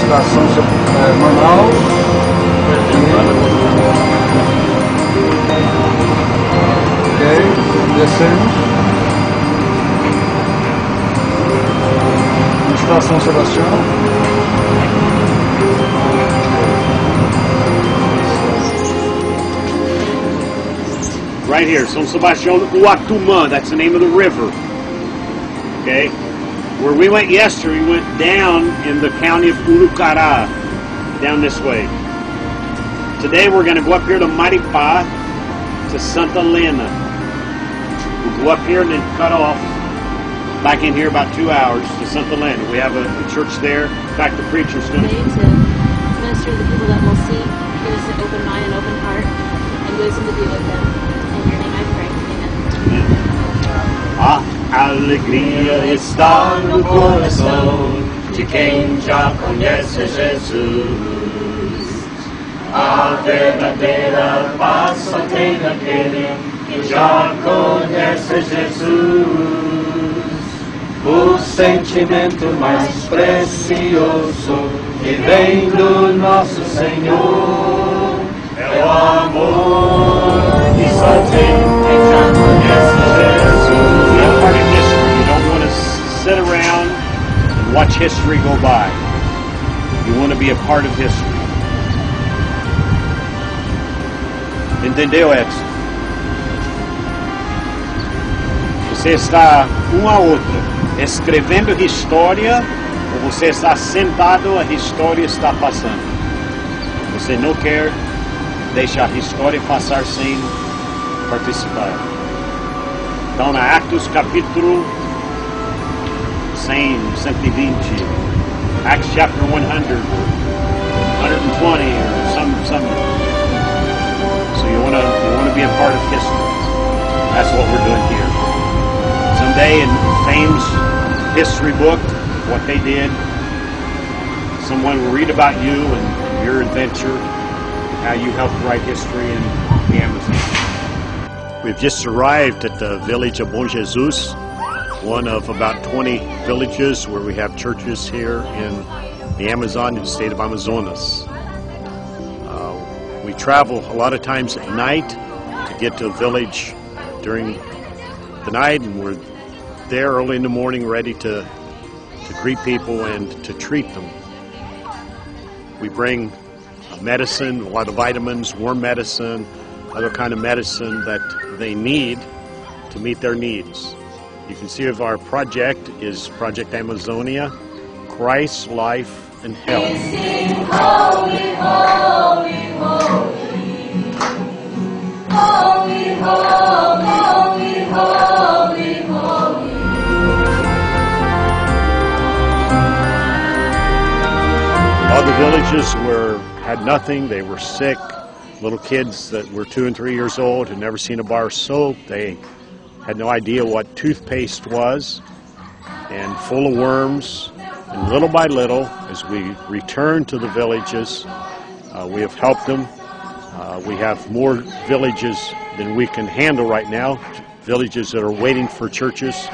estação Manaus. Ok, descemos. Estação Sebastião. Right here, São Sebastião Uatumã, that's the name of the river. Okay? Where we went yesterday, we went down in the county of Urucará, down this way. Today we're going to go up here to Maripá, to Santa Helena. We'll go up here and then cut off back in here about 2 hours to Santa Helena. We have a church there. In fact, the preacher's going to minister to the people that will see, give us an open mind and open heart, and wisdom to be with them. In your name I pray. Amen. A alegria está no coração de quem já conhece Jesus. A verdadeira paz só tem aquele que já conhece Jesus. O sentimento mais precioso que vem do nosso Senhor é o amor que só tem quem já conhece Jesus. be a part of history. You don't want to sit around and watch history go by. You want to be a part of history. Entendeu, Edson? Você está um a outro escrevendo história ou você está sentado, a história está passando? Você não quer deixar a história passar sem participar. Então, na Atos capítulo 100, 120, Acts chapter 100, 120, or some. So you want to be a part of history. That's what we're doing here. Someday in Fame's history book, what they did, someone will read about you and your adventure, how you helped write history in the Amazon. We've just arrived at the village of Bom Jesus, one of about 20 villages where we have churches here in the Amazon, in the state of Amazonas. We travel a lot of times at night to get to a village during the night, and we're there early in the morning ready to greet people and to treat them. We bring medicine, a lot of vitamins, worm medicine, other kind of medicine that they need to meet their needs. You can see if our project is Project Amazonia, Christ, Life, and Health. We sing holy, holy, holy, holy, holy, holy, holy. All the villages had nothing. They were sick. Little kids that were 2 and 3 years old had never seen a bar of soap. They had no idea what toothpaste was, and full of worms. And little by little, as we return to the villages, we have helped them. We have more villages than we can handle right now, villages that are waiting for churches,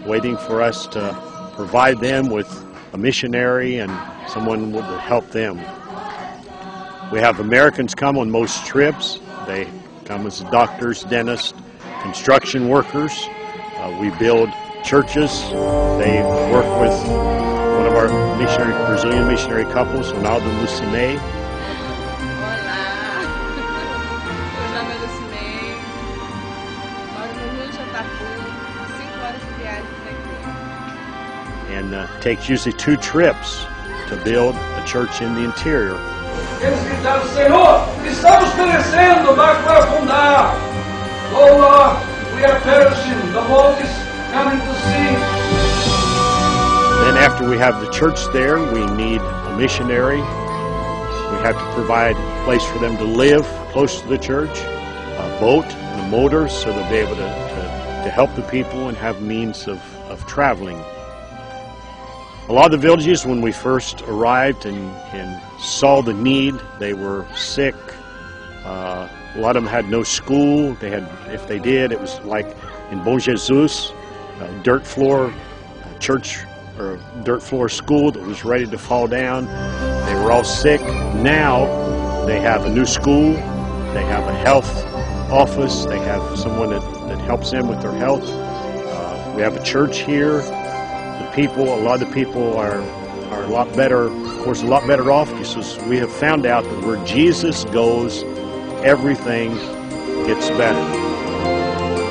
waiting for us to provide them with a missionary and someone would help them. We have Americans come on most trips. They come as doctors, dentists, construction workers. We build churches. They work with one of our Brazilian missionary couples, Ronaldo and Lucy May. Olá, meu nome é Lucy May, moro no Rio de Atapu, 5 horas de viagem daqui. And it takes usually 2 trips to build a church in the interior. Eles gritaram: Senhor, estamos perecendo, dá para afundar. Oh Lord, we are perishing, the boat is coming to sink. Then after we have the church there, we need a missionary. We have to provide a place for them to live close to the church, a boat and a motor so they'll be able to help the people and have means of traveling. A lot of the villages, when we first arrived and saw the need, they were sick. A lot of them had no school. They had, if they did, it was like in Bom Jesus, dirt floor, church or dirt floor school that was ready to fall down. They were all sick. Now they have a new school. They have a health office. They have someone that helps them with their health. We have a church here. A lot of the people are a lot better, of course, a lot better off, because we have found out that where Jesus goes, everything gets better.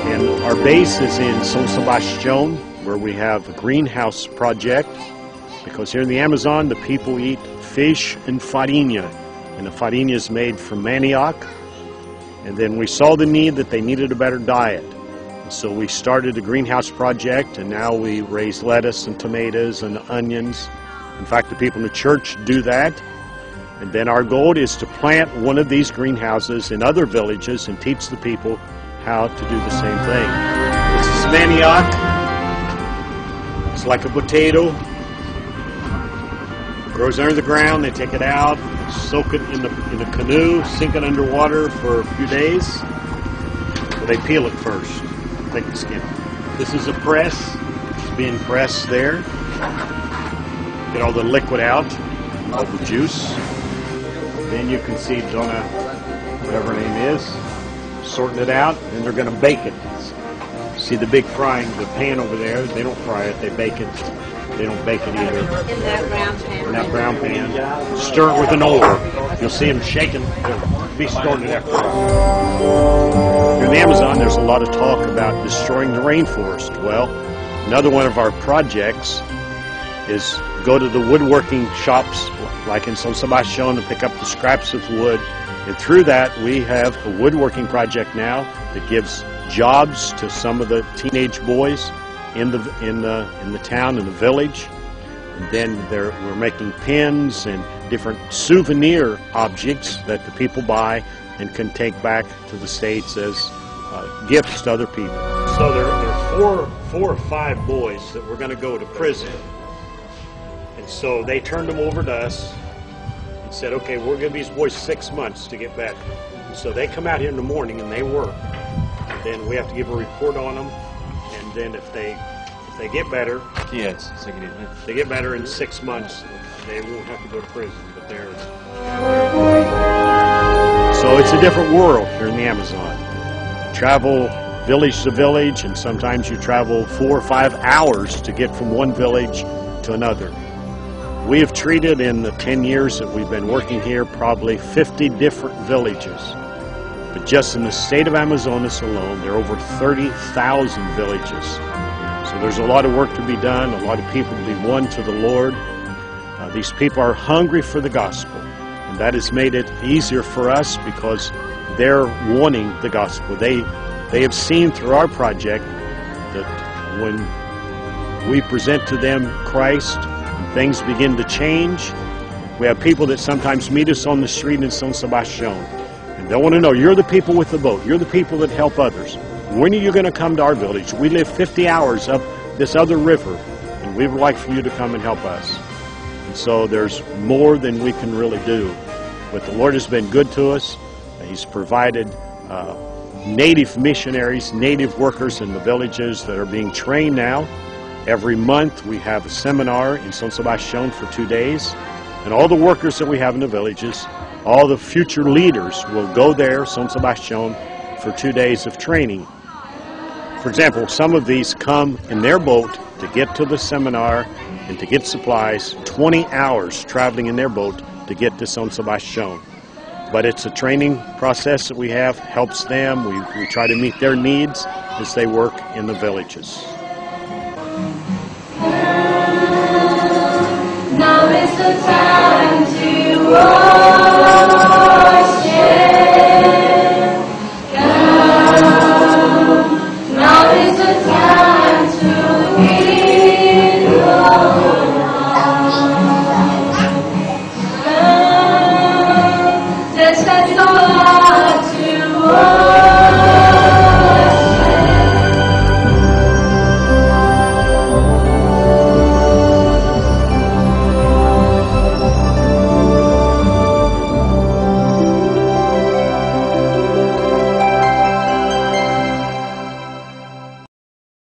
And our base is in San Sebastian, where we have a greenhouse project, because here in the Amazon, the people eat fish and farinha, and the farinha is made from manioc. And then we saw the need that they needed a better diet. So we started a greenhouse project, and now we raise lettuce and tomatoes and onions. In fact, the people in the church do that. And then our goal is to plant one of these greenhouses in other villages and teach the people how to do the same thing. This is manioc. It's like a potato. It grows under the ground. They take it out, soak it in a canoe, sink it underwater for a few days. So they peel it first. Take the skin. This is a press. It's being pressed there. Get all the liquid out, all the juice. Then you can see Donna, whatever her name is, sorting it out, and they're going to bake it. See the big frying, the pan over there, they don't fry it, they bake it. They don't bake it either. In that brown pan. In that brown pan. Stir it with an oar. You'll see them shaking. They'll be stirring it after that. Here in the Amazon, there's a lot of talk about destroying the rainforest. Well, another one of our projects is go to the woodworking shops, like in San Sebastian, and pick up the scraps of wood. And through that, we have a woodworking project now that gives jobs to some of the teenage boys in the town, in the village. And then we're making pins and different souvenir objects that the people buy and can take back to the States as gifts to other people. So there are four or five boys that were going to go to prison. And so they turned them over to us and said, okay, we're going to give these boys 6 months to get better. And so they come out here in the morning and they work. And then we have to give a report on them. And then if they get better, they get better in 6 months, they won't have to go to prison. But so it's a different world here in the Amazon. You travel village to village, and sometimes you travel 4 or 5 hours to get from one village to another. We have treated in the 10 years that we've been working here probably 50 different villages. But just in the state of Amazonas alone, there are over 30,000 villages. So there's a lot of work to be done, a lot of people to be won to the Lord. These people are hungry for the gospel, and that has made it easier for us because they're wanting the gospel. They have seen through our project that when we present to them Christ and things begin to change, we have people that sometimes meet us on the street in San Sebastian. They want to know, you're the people with the boat. You're the people that help others. When are you going to come to our village? We live 50 hours up this other river, and we would like for you to come and help us. And so there's more than we can really do. But the Lord has been good to us. He's provided native missionaries, native workers in the villages that are being trained now. Every month we have a seminar in San Sebastian for 2 days. And all the workers that we have in the villages, all the future leaders will go there, San Sebastian, for 2 days of training. For example, some of these come in their boat to get to the seminar and to get supplies, 20 hours traveling in their boat to get to San Sebastian. But it's a training process that we have, helps them. We try to meet their needs as they work in the villages. Now is the time to worship.